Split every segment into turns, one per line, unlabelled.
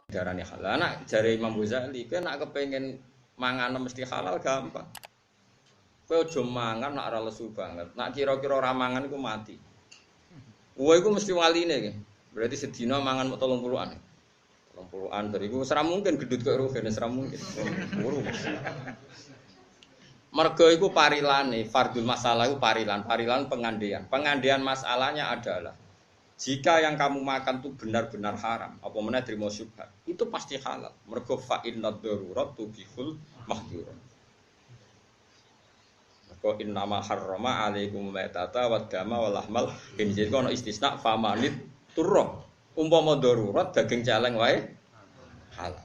Darane halal. Nak jare Imam Ghazali, kowe nak kepengin mangan mesti halal gampang. Kowe aja mangan nak ora lesu banget. Nak kira-kira ora mangan iku mati. Kowe iku mesti waline iki. Berarti sedina mangan 30-an. 30-an bariku ora mungkin gedut kok rugen ora mungkin. Mergo iku parilane, fardul masalah iku parilan pengandian. Pengandian masalahnya adalah jika yang kamu makan itu benar-benar haram, apa meneh trimo syubhat, itu pasti halal. Mergo fa innad darurat tubihul mahdzur. Mergo innama harrama alaikum maitata wad dama wal lahmal khinzir kono istisna famanit turra. Umpama darurat daging celeng wae halal.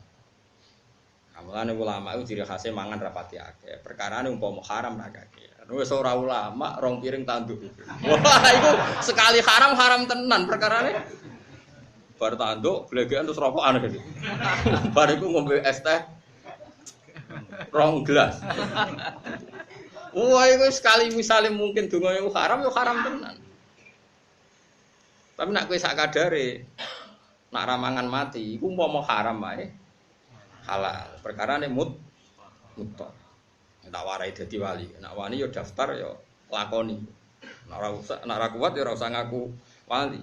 Kamane ulama itu ciri khasnya mangan rapati akeh. Perkarane umpama haram ra akeh. Wis ora ulama rong piring tanduk. Wah, iku sekali haram tenan perkarane. Bar tanduk blegekan terus rokokan gitu. Bar iku ngombe es teh rong gelas. Wah, iku sekali misale mungkin donga iku haram yo haram tenan. Tapi nek kowe sak kadare nak ramangan mati iku umpama haram wae halal. Perkarane mutlak. Tak warai dadi wali. Nak wani yo daftar yo lakoni. Nak ora kuat yo ora usah ngaku wali.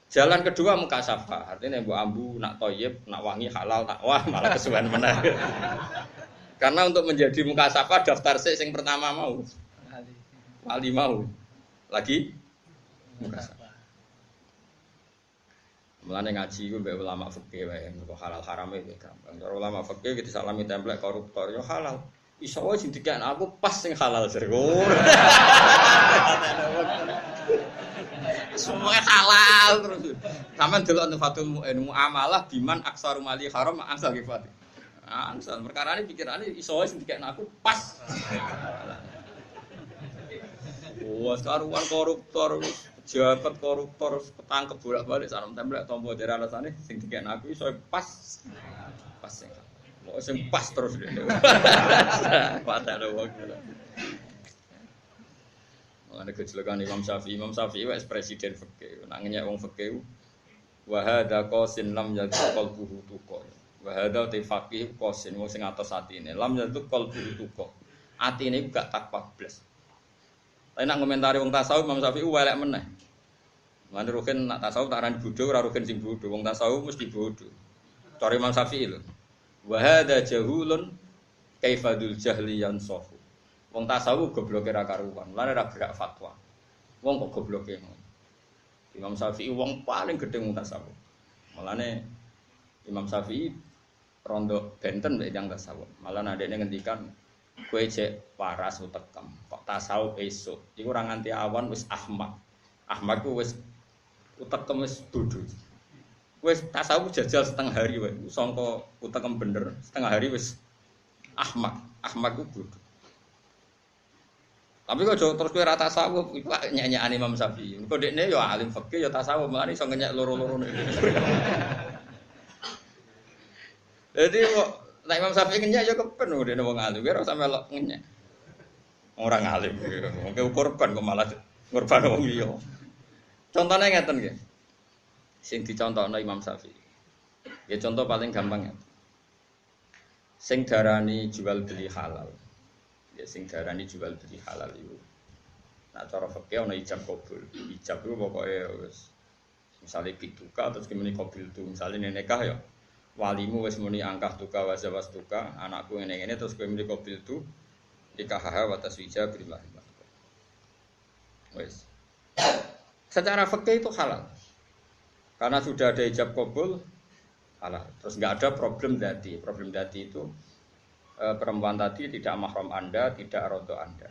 Jalan kedua mukasafah. Artinya mbok ambu nak thayyib, nak wangi halal, nak wah malah kesuwen meneh. Karena untuk menjadi mukasafah daftar sing pertama mau. Wali mau. Lagi mukasafah. Mulane ngaji ku mbek ulama fikih wae, kok halal haram itu gampang. Cara ulama fikih kita salami template koruptor yo halal. Iso wae sing dikek aku pas sing halal jero. Semua halal terus. Sampeyan delok Fathul Muamalah biman aksaru mali haram asal kifat. Ansal perkarane pikirane iso wae sing dikek aku pas. Wah, karuan koruptor jabat koruptor ketangkep bolak-balik sarem templek tombo dari alasane sing dikek aku iso pas sing. Kok sing pas terus dene. Padahal wong. Ana kecelakaan Imam Syafi'i wis presiden fikih. Nak ngenyek wong fikih wa hadza qasin lam yadul qalbuhu tuqa. Wa hadza tifaqih qasin wong sing atos atine. Lam yadul qalbuhu tuqa. Atine gak takwa blas. Tapi nak komentari wong tasawuf Imam Syafi'i welek meneh. Mane rugen nak tasawuf tak arani bodho ora rugen sing bodho. Wong tasawuf mesti bodho. Cara Imam Syafi'i lho. Wa hadza jahulun kaifadul jahli yansafu. Wong tasawuf gobloke ra karuan. Mulane ra gerak fatwa. Wong kok gobloke ngono. Imam Syafi'i wong paling gedhe wong tasawuf. Mulane Imam Syafi'i rondo benten mek yang tasawuf. Malah adekne ngendikan kowe cek waras utekem kok tasawuf esuk iku ora nganti awan wis ahmak ku wis utekem wis bodho wis tasawuf jajal setengah hari wae sangka utekem bener setengah hari wis ahmak ku bodho tapi kok terus kowe ora tasawuf iku nyanyian Imam Syafi'i kok dekne ya alim fikih ya tasawuf mulane iso ngenyek loro-lorone jadi kok nek Imam Syafi'i ngenyek ya kepen dene wong alim, ora usah melok ngenyek. Ora ngalim, wong korban kok malah korban wong liya. Contone ngeten nggih. Sing dicontohno Imam Syafi'i. Ya contoh paling gampang ya. Sing darani jual beli halal. Ya sing darani jual beli halal iku. Nah cara fikih ana ijab qabul. Ijab iku pokoke wis misale pituka terus kemene qabil tu, misale nikah ya walimu wis muni angkah tuka wa zawas tuka anakku ngene-ngene terus kowe muni qabil tu nikah wa taswija billah. Wis. Secara fikih itu halal. Karena sudah ada ijab qabul halal. Terus enggak ada problem dati. Problem dati itu perempuan tadi tidak mahram Anda, tidak rodo Anda.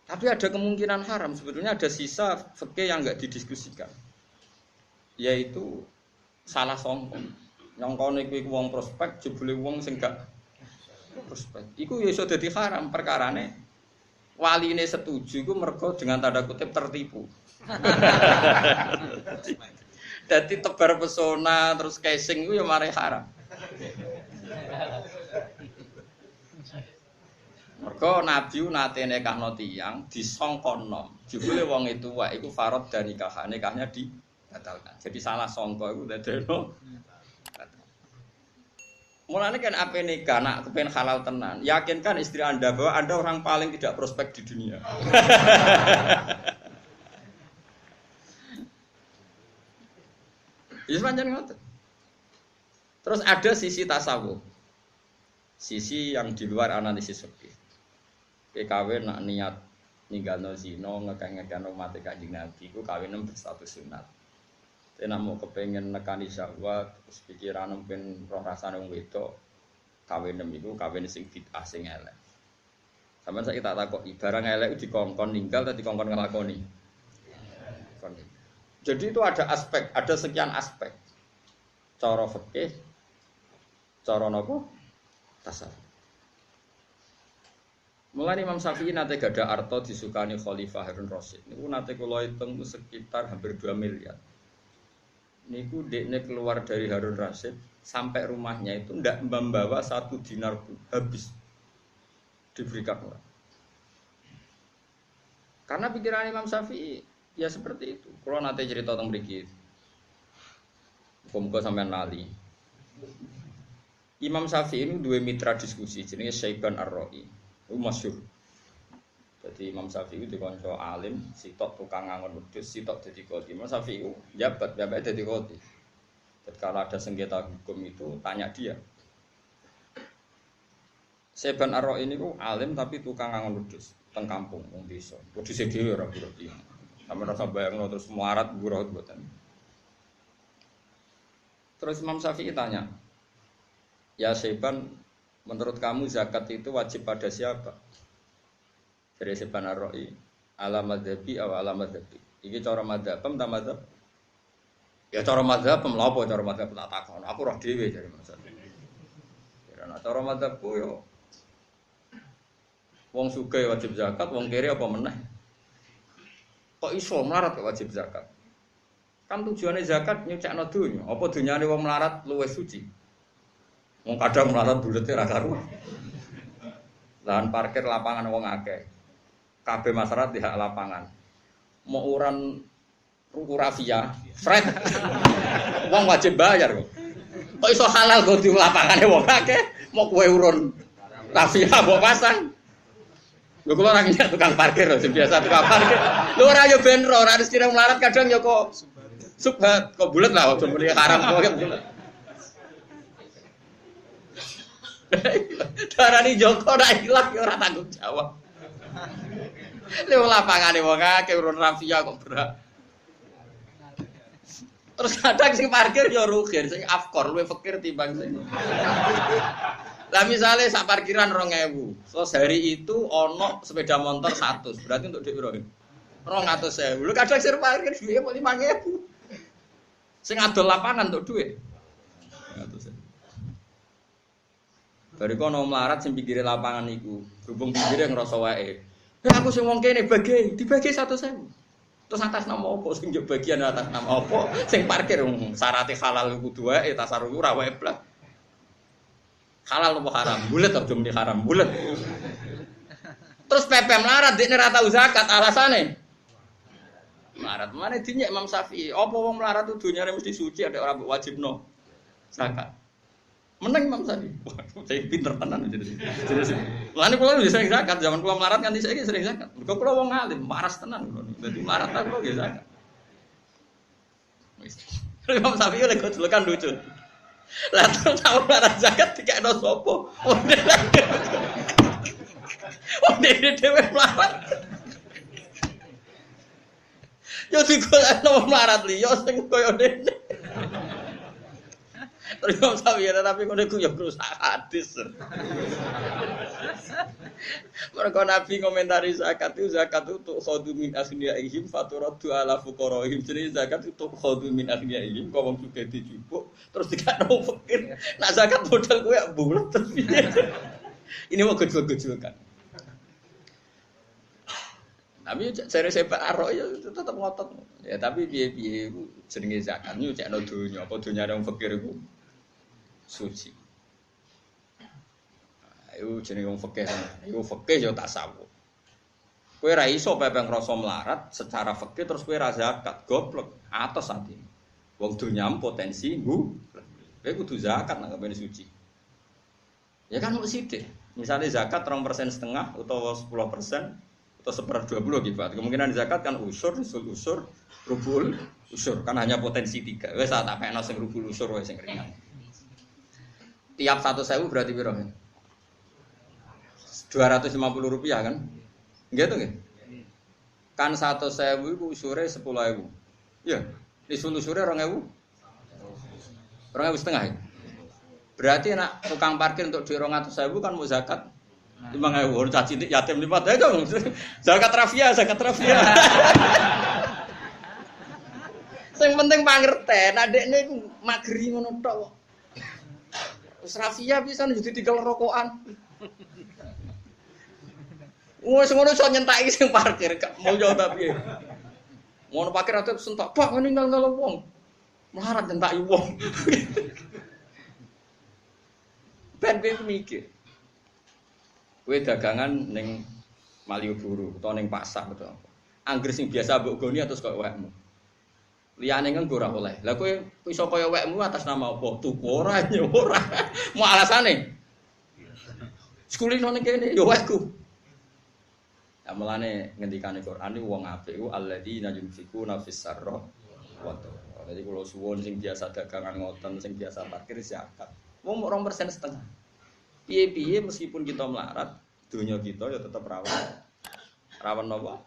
Tapi ada kemungkinan haram. Sebetulnya ada sisa fikih yang enggak didiskusikan. Yaitu salah songkon. Nyongkone kuwi wong prospek jebule wong sing gak prospek. Iku ya iso dadi haram perkarane waline setuju iku mergo dengan tanda kutip tertipu. Dadi tebar pesona terus casing iku ya mari haram. Mergo Nabi nate nekahno tiyang disangka nom. Jebule wong itu wae iku farad dan nikahnya dibatalkan. Jadi salah sangka iku dadekno. Mulane kan ape nikah nak kepen halal tenan. Yakinkan istri Anda bahwa Anda orang paling tidak prospek di dunia. Ya pancen ngoten. Terus ada sisi tasawuf. Sisi yang di luar analisis fikih. Kawin nak niat ninggalno zina ngekang-ngekang umat Kanjeng Nabi iku kawin berstatus sunat. Nek mau kepengin nekani syahwat, terus pikiran mungkin roh rasane wong wedok, kawin iku kawin sing bid'ah sing elek. Sampeyan saiki tak takoki, barang elek dikongkon ninggal atau dikongkon nglakoni? Jadi itu ada aspek, ada sekian aspek. Cara fikih, cara napa? Tasawuf. Mulai Imam Syafi'i nate gada arto disukani Khalifah Harun Rasyid. Niku nate kula hitung sekitar hampir 2 miliar. Niku dekne keluar dari Harun Rasyid sampai rumahnya itu ndak membawa 1 dinar pun habis diberikan orang. Karena pikiran Imam Syafi'i ya seperti itu. Kalau nanti cerita tentang mriki, muga sampean lali. Imam Syafi'i ini dua mitra diskusi, jenenge Syaiban Ar-Ra'i. Itu masyhur. Jadi Imam Syafi'i itu dikonco alim, sitok tukang ngangon wedhus, sitok dadi qadhi. Imam Syafi'i jabat dadi qadhi. Jadi kalau ada sengketa hukum itu tanya dia. Syaiban Ar-Ra'i ini alim tapi tukang ngangon wedhus teng kampung wong desa. Wedhuse dhewe ora buruh iki. Sampe rasa bayangno terus muarat buruh mboten. Terus Imam Syafi'i tanya, "Ya Syaiban, menurut kamu zakat itu wajib pada siapa?" Dari Syaiban Ar-Ra'i, "Ala madzhabi aw ala madzhabi." Iki cara madzhab, ta madzhab? Ya cara madzhab lha apa cara madzhab tak takon. Aku roh dhewe jare Imam Syafi'i. Karena cara madzhabku yo wong sugih wajib zakat, wong kere apa meneh? Kok iso melarat kok wajib zakat? Kan tujuannya zakat nyucakno donya. Apa donyane wong melarat luwih suci? Wong kadang melarat bulete ra karuan. Lahan parkir lapangan wong akeh. Kabeh masyarakat di hak lapangan. Mau uran ruku rafia, Fred. Wong wajib bayar kok. Kok iso halal kok di lapangane wong akeh? Mau kowe urun rafia mbok pasang. Lho kula ora nginyak tukang parkir lho, biasa tukang parkir. Lho ora yo ben ora harus kira melarat kadang yo kok subhat, kok bulet lah ojo muni haram kok bulet. Darani Joko ora ilang yo ora tanggung jawab. Lho lapangane wong akeh urun rafia kok berak. Terus kadang sing parkir yo rugi, sing afkor luwih fakir timbang sing. Lah misalnya sak parkiran 2.000. So sehari itu ono sepeda motor 100. Berarti untuk dhuwit piro? 200.000. Lho kadang sing parkir dhuwite 5.000. Sing adol lapangan untuk dhuwit. 200.000. Bari kono melarat sing pinggire lapangan iku, berhubung pinggire ngrasa wae. Aku sing wong kene dibagi 100.000. Terus atas nama apa sing njuk bagian atas nama apa? Sing parkir syaratnya halal kudu wae tasarruf ora wae blas. Halal apa haram? Bulet atau cuma haram? Bulet. Terus pepe melarat, dia nera tahu zakat alasane. Melarat mana dinya Imam Syafi'i? Apa wong melarat itu dunia mesti suci ada orang wajib no zakat. Menang Imam Syafi'i. Wah, saya pinter tenan jadi. Lalu kalau bisa sering zakat, zaman kalau melarat kan saya sering zakat. Kalau kalau wong alim, maras tenan. Jadi melarat tak kalau gak zakat. Imam Syafi'i oleh kau kan lucu. Lah tahu melarat zakat dikekno sapa? Wong dhewe melarat. Yo digolekno melarat liya sing kaya dene. Terus Syafi'i tapi ngono iku ya rusak hadis. Mereka Nabi komentari zakat itu khodu min aghniyaihim faturadu ala fuqaraihim. Jadi zakat itu khodu min aghniyaihim kok wong sugih dijupuk terus dikakno fakir. Nak zakat modal kowe bulet terus piye? Ini mau gejol-gejolkan. Tapi jare Syaiban Ar-Ra'i ya tetep ngotot. Ya tapi piye-piye iku jenenge zakat nyucekno donya apa donyane wong fakir iku suci. Iku jenenge wong fikih. Iku fikih yo tasawuf. Kowe ra iso pepe ngrasa melarat secara fikih terus kowe ra zakat, goblok. Atos ati. Wong dunyam potensi kowe kudu zakat nek kepengin suci. Ya kan mesti sithik. Misalnya zakat 2,5% utawa 10% atau 1/20 gitu. Kemungkinan zakat kan usur, rubul, usur. Kan hanya potensi 3. Wes tak kena sing rubul usur wae sing ringan. Tiap 100.000 berarti piro? 250 rupiah kan? Gitu nggih. Kan 100.000 iku usure 10.000. Iya, usure 2.000. 2.500 setengah. Ya? Berarti nak tukang parkir untuk 200.000 kan mau zakat 5.000. Orang caci yatim 5 dong. Zakat rafia. Sing penting pangerten, adekne iku mageri ngono tok. Wis rafia bisa jadi 3 rokokan. Wes ngono iso nyentaki sing parkir, mau yo ta piye. Ngono parkir ate sentak, Pak ngene ninggal wong. Melarat nyentaki wong. Ben mikir. Kowe dagangan ning Malioboro utawa ning pasar utawa apa. Angger sing biasa mbok goni atus kok wekmu. Liyane kan ora oleh. Lah kowe iso kaya wekmu atas nama apa? Tuku ora ora. Mau alasane. Sekulino ning kene yo wekku. Ya mulane ngendikane Quran iki wong apik ku alladzina yunfikuna fis sarra wa dharra. Dadi kula suwun sing biasa dagangan ngoten, sing biasa parkir zakat. Wong 2,5%. Piye-piye meskipun kita melarat, dunia kita ya tetap rawan. Rawan apa?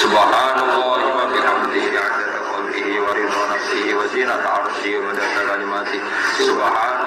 Subhanallah wa bihamdihi 'adada khalqihi wa ridha nafsihi wa zinata 'arsyihi wa madada kalimatihi. Subhanallah